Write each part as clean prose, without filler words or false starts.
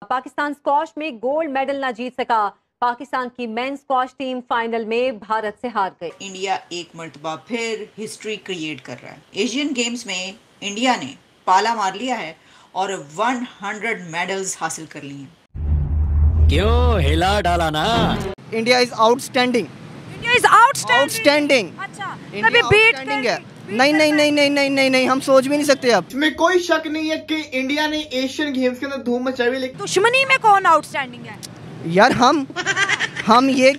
Pakistan squash में gold medal ना जीत सका। पाकिस्तान की मेंस स्क्वॉश टीम फाइनल में भारत से हार गई। इंडिया एक मर्तबा फिर हिस्ट्री क्रिएट कर रहा है। एशियन गेम्स में इंडिया ने पाला मार लिया है और 100 मेडल्स हासिल कर लिए हैं। क्यों हिला डाला ना? India is outstanding. India is outstanding. अच्छा, कभी बीट है। नहीं नहीं नहीं नहीं नहीं नहीं नहीं, हम सोच भी नहीं सकते। अब इसमें कोई शक नहीं है कि इंडिया ने एशियन गेम्स के अंदर धूम मचाई हुई, लेकिन दुश्मनी में कौन आउटस्टैंडिंग है यार? हम ये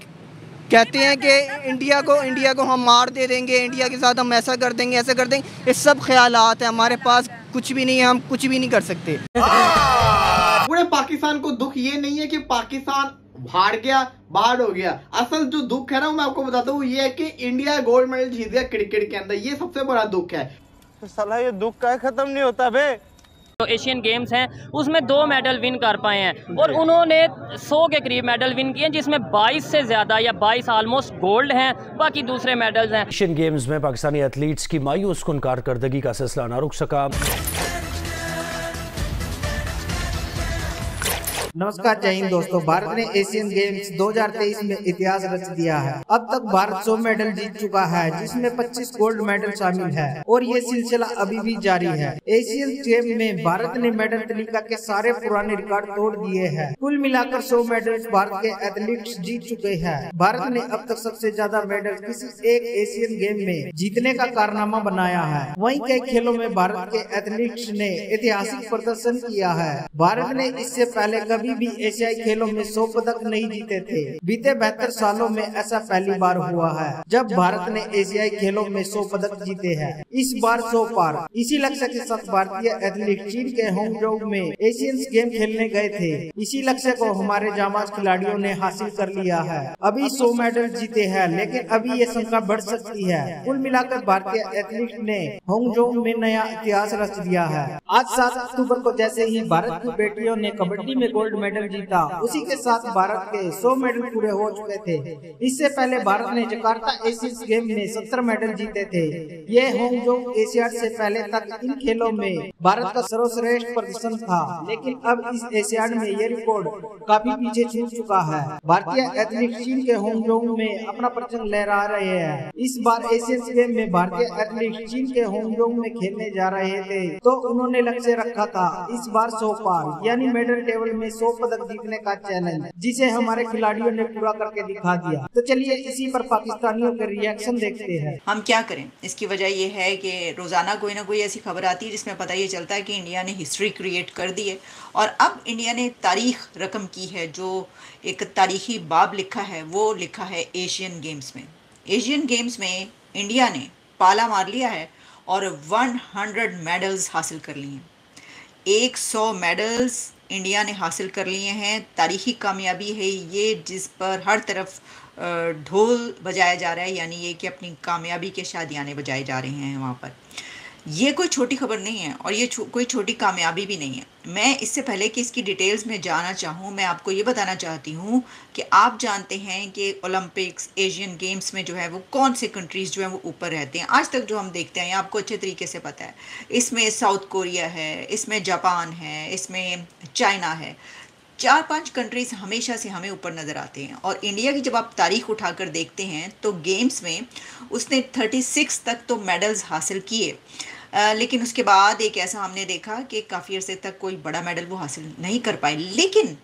कहते हैं कि इंडिया को हम मार दे देंगे, इंडिया के साथ हम ऐसा कर देंगे, ऐसा कर देंगे। ये सब ख्यालात हैं, हमारे पास कुछ भी नहीं है, हम कुछ भी नहीं कर सकते। पूरे पाकिस्तान को दुख ये नहीं है कि पाकिस्तान हार गया, बाहर हो गया। असल जो दुख है ना, मैं आपको बताता हूँ, ये है कि इंडिया गोल्ड मेडल जीत गया क्रिकेट के अंदर। ये सबसे बड़ा दुख है। तो साला ये दुख का खत्म नहीं होता बे। तो एशियन गेम्स हैं उसमें 2 मेडल विन कर पाए हैं और उन्होंने 100 के करीब मेडल विन किए, जिसमें 22 से ज़्यादा या 22 ऑलमोस्ट गोल्ड हैं, बाकी दूसरे मेडल्स हैं। एशियन गेम्स में पाकिस्तानी एथलीट्स की मायूस कुन कारकर्दगी का सिलसिला न रुक सका। नमस्कार, जय हिंद दोस्तों। भारत ने एशियन गेम्स 2023 में इतिहास रच दिया है। अब तक भारत 100 मेडल जीत चुका है, जिसमें 25 गोल्ड मेडल शामिल है और ये सिलसिला अभी भी जारी है। एशियन गेम में भारत ने मेडल तालिका के सारे पुराने रिकॉर्ड तोड़ दिए हैं। कुल मिलाकर 100 मेडल भारत के एथलीट्स जीत चुके हैं। भारत ने अब तक सबसे ज्यादा मेडल किसी एक एशियन गेम में जीतने का कारनामा बनाया है। वहीं कई खेलों में भारत के एथलीट्स ने ऐतिहासिक प्रदर्शन किया है। भारत ने इससे पहले कभी भी एशियाई खेलों में 100 पदक नहीं जीते थे। बीते 72 सालों में ऐसा पहली बार हुआ है जब भारत ने एशियाई खेलों में 100 पदक जीते हैं। इस बार 100 पार। इसी लक्ष्य के साथ भारतीय एथलीट चीन के होंगजोंग में एशियन गेम खेलने गए थे। इसी लक्ष्य को हमारे जांबाज खिलाड़ियों ने हासिल कर लिया है। अभी 100 मेडल जीते हैं, लेकिन अभी ये संख्या बढ़ सकती है। कुल मिलाकर भारतीय एथलीट ने होंगजोंग में नया इतिहास रच दिया है। आज 7 अक्टूबर को जैसे ही भारत की बेटियों ने कबड्डी में गोल्ड मेडल जीता, उसी के साथ भारत के 100 मेडल पूरे हो चुके थे। इससे पहले भारत ने जकार्ता एशियन गेम में 70 मेडल जीते थे। ये होंगजोंग एशियाड से पहले तक इन खेलों में भारत का सर्वश्रेष्ठ प्रदर्शन था, लेकिन अब इस एशियाड में ये रिकॉर्ड काफी पीछे छूट चुका है। भारतीय एथलीट चीन के होंगजोंग में अपना परचम लहरा रहे हैं। इस बार एशियन गेम में भारतीय एथलीट चीन के होंगजोंग में खेलने जा रहे थे, तो उन्होंने लक्ष्य रखा था इस बार 100 पार, यानी मेडल टेबल में 100 पदक जीतने का चैलेंज, जिसे हमारे खिलाड़ियों ने पूरा करके दिखा दिया। तो चलिए इसी पर पाकिस्तानियों के रिएक्शन देखते हैं। हम क्या करें? इसकी वजह यह है कि रोजाना कोई ना कोई ऐसी खबर आती है जिसमें पता ये चलता है कि इंडिया ने हिस्ट्री क्रिएट कर दी है और अब इंडिया ने तारीख रकम की है। जो एक तारीखी बाब लिखा है वो लिखा है एशियन गेम्स में। एशियन गेम्स में इंडिया ने पाला मार लिया है और 100 मेडल्स हासिल कर लिए हैं। 100 मेडल्स इंडिया ने हासिल कर लिए हैं। तारीखी कामयाबी है ये, जिस पर हर तरफ ढोल बजाया जा रहा है, यानी ये कि अपनी कामयाबी के शादियाने बजाए जा रहे हैं वहाँ पर। ये कोई छोटी खबर नहीं है और ये कोई छोटी कामयाबी भी नहीं है। मैं इससे पहले कि इसकी डिटेल्स में जाना चाहूँ, मैं आपको ये बताना चाहती हूँ कि आप जानते हैं कि ओलंपिक्स, एशियन गेम्स में जो है वो कौन से कंट्रीज़ जो है वो ऊपर रहते हैं। आज तक जो हम देखते हैं आपको अच्छे तरीके से पता है। इसमें साउथ कोरिया है, इसमें जापान है, इसमें चाइना है। 4-5 कंट्रीज़ हमेशा से हमें ऊपर नज़र आते हैं। और इंडिया की जब आप तारीख उठाकर देखते हैं तो गेम्स में उसने 36 तक तो मेडल्स हासिल किए, लेकिन उसके बाद एक ऐसा हमने देखा कि काफ़ी अरसे तक कोई बड़ा मेडल वो हासिल नहीं कर पाए। लेकिन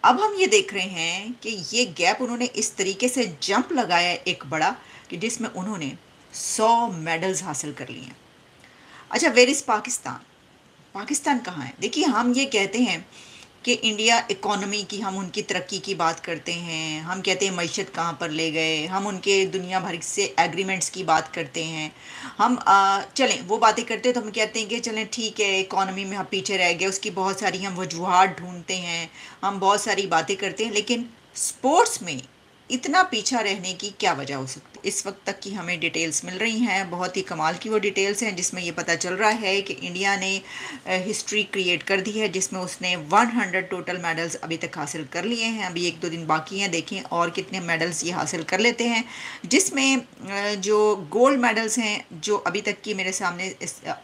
अब हम ये देख रहे हैं कि ये गैप उन्होंने इस तरीके से जंप लगाया एक बड़ा, कि जिसमें उन्होंने 100 मेडल्स हासिल कर लिए। अच्छा, वेयर इज़ पाकिस्तान? पाकिस्तान कहाँ है? देखिए, हम ये कहते हैं कि इंडिया इकोनॉमी की, हम उनकी तरक्की की बात करते हैं, हम कहते हैं मईशत कहाँ पर ले गए, हम उनके दुनिया भर से एग्रीमेंट्स की बात करते हैं, हम चलें वो बातें करते हैं तो हम कहते हैं कि चलें ठीक है, इकोनॉमी में हम पीछे रह गए, उसकी बहुत सारी हम वजूहात ढूंढते हैं, हम बहुत सारी बातें करते हैं। लेकिन स्पोर्ट्स में इतना पीछा रहने की क्या वजह हो सकती है? इस वक्त तक की हमें डिटेल्स मिल रही हैं, बहुत ही कमाल की वो डिटेल्स हैं, जिसमें ये पता चल रहा है कि इंडिया ने हिस्ट्री क्रिएट कर दी है, जिसमें उसने 100 टोटल मेडल्स अभी तक हासिल कर लिए हैं। अभी 1-2 दिन बाकी हैं, देखें और कितने मेडल्स ये हासिल कर लेते हैं। जिसमें जो गोल्ड मेडल्स हैं जो अभी तक की मेरे सामने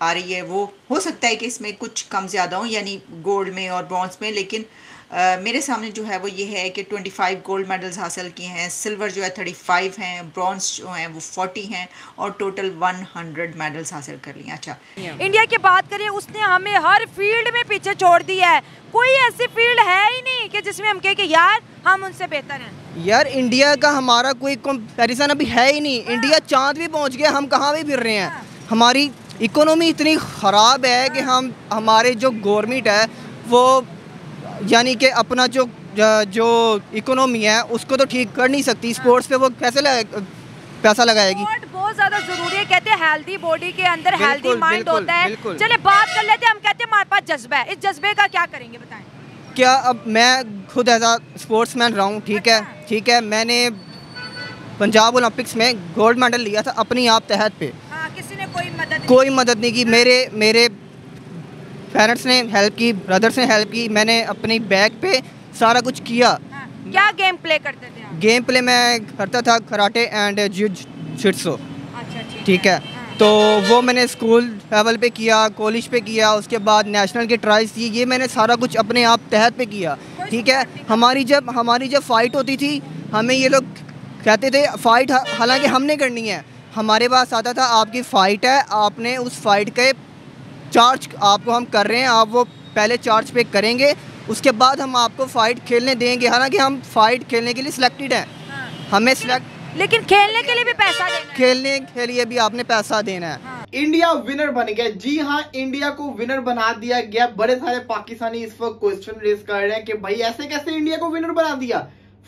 आ रही है, वो हो सकता है कि इसमें कुछ कम ज़्यादा हो, यानी गोल्ड में और ब्रॉन्ज में, लेकिन मेरे सामने जो है वो ये है कि 25 गोल्ड मेडल्स हासिल किए हैं, सिल्वर जो है 35 हैं, ब्रॉन्ज जो हैं वो 40 हैं और टोटल 100 मेडल्स हासिल कर लिए। अच्छा, इंडिया की बात करें, उसने हमें हर फील्ड में पीछे छोड़ दिया है। कोई ऐसी फील्ड है ही नहीं कि जिसमें हम कहें कि यार हम उनसे बेहतर हैं। यार इंडिया का हमारा कोई कंपैरिजन अभी है ही नहीं। इंडिया चांद भी पहुंच गया, हम कहाँ भी फिर रहे हैं। हमारी इकोनॉमी इतनी ख़राब है कि हमारे जो गवर्नमेंट है वो यानी कि अपना जो इकोनॉमी है उसको तो ठीक कर नहीं सकती। स्पोर्ट्स पे वो कैसे पैसा लगाएगी? स्पोर्ट बहुत ज़्यादा ज़रूरी है। कहते हैं हेल्दी बॉडी के अंदर हेल्दी माइंड होता है। चले बात कर लेते हैं। हम कहते हैं हमारे पास जज्बा है, इस जज्बे का क्या करेंगे बताएं? क्या अब मैं खुद एज आ स्पोर्ट्समैन रहा हूँ, ठीक है। मैंने पंजाब ओलंपिक्स में गोल्ड मेडल लिया था अपनी आप तहत पे। हाँ, किसी ने कोई मदद नहीं की। मेरे पेरेंट्स ने हेल्प की, ब्रदर्स ने हेल्प की। मैंने अपनी बैक पे सारा कुछ किया। हाँ, क्या गेम प्ले करते थे आप? गेम प्ले मैं करता था कराटे एंड जिu-jitsu। अच्छा, ठीक है। तो वो मैंने स्कूल लेवल पे किया, कॉलेज पे किया, उसके बाद नेशनल के ट्रायल्स दिए। ये मैंने सारा कुछ अपने आप तहत पे किया। ठीक है। हमारी जब फाइट होती थी, हमें ये लोग कहते थे फाइट हालांकि हमने करनी है। हमारे पास आता था आपकी फ़ाइट है, आपने उस फाइट के चार्ज आपको हम कर रहे हैं, आप वो पहले चार्ज पे करेंगे, उसके बाद हम आपको फ़ाइट खेलने देंगे। हालांकि हम फाइट खेलने के लिए सिलेक्टेड हैं। हमें लेकिन खेलने के लिए भी पैसा देना है। खेलने के लिए भी आपने पैसा देना है। इंडिया विनर बन गया। जी हाँ, इंडिया को विनर बना दिया गया। बड़े सारे पाकिस्तानी इस वक्त क्वेश्चन रेज कर रहे हैं कि भाई ऐसे कैसे इंडिया को विनर बना दिया।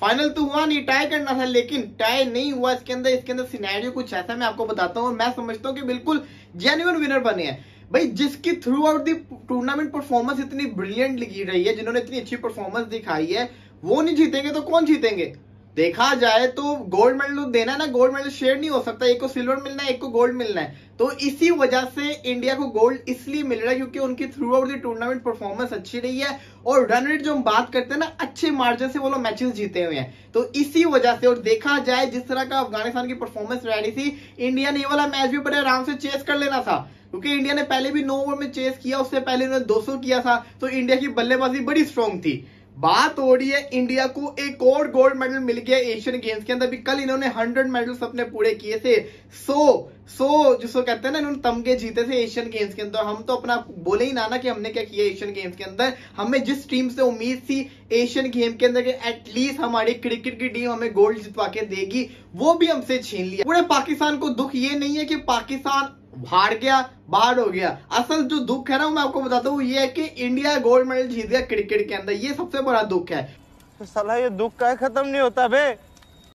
फाइनल तो हुआ नहीं, टाई करना था, लेकिन टाई नहीं हुआ। इसके अंदर सिनेरियो कुछ ऐसा मैं आपको बताता हूँ और मैं समझता हूँ कि बिल्कुल जेन्युइन विनर बने हैं भाई। जिसकी through out the tournament performance इतनी ब्रिलियंट लगी रही है, जिन्होंने इतनी अच्छी परफॉर्मेंस दिखाई है, वो नहीं जीतेंगे तो कौन जीतेंगे? देखा जाए तो गोल्ड मेडल तो देना है ना, गोल्ड मेडल शेयर नहीं हो सकता। एक को सिल्वर मिलना है, एक को गोल्ड मिलना है। तो इसी वजह से इंडिया को गोल्ड इसलिए मिल रहा है क्योंकि उनकी through out the tournament performance अच्छी रही है और रन रेट जो हम बात करते हैं ना, अच्छे मार्जिन से वो लोग मैचेस जीते हुए हैं। तो इसी वजह से, और देखा जाए जिस तरह का अफगानिस्तान की परफॉर्मेंस रही थी, इंडिया ने ये वाला मैच भी बड़े आराम से चेस कर लेना था क्योंकि इंडिया ने पहले भी 9 ओवर में चेस किया, उससे पहले उन्होंने 200 किया था। तो इंडिया की बल्लेबाजी बड़ी स्ट्रॉन्ग थी। बात हो रही है इंडिया को एक और गोल्ड मेडल मिल गया एशियन गेम्स के अंदर भी। कल इन्होंने 100 मेडल्स अपने पूरे किए थे। 100 जिसको कहते हैं ना, इन्होंने तमगे जीते थे एशियन गेम्स के अंदर। हम तो अपना बोले ही ना कि हमने क्या किया एशियन गेम्स के अंदर। हमें जिस टीम से उम्मीद थी एशियन गेम के अंदर कि एटलीस्ट हमारी क्रिकेट की टीम हमें गोल्ड जितवा के देगी, वो भी हमसे छीन लिया। पूरे पाकिस्तान को दुख ये नहीं है कि पाकिस्तान हार गया, बाहर हो गया। असल जो दुख है ना, मैं आपको बताता हूँ, ये है कि इंडिया गोल्ड मेडल जीत गया क्रिकेट के अंदर। ये सबसे बड़ा दुख है। साला ये दुख का खत्म नहीं होता बे।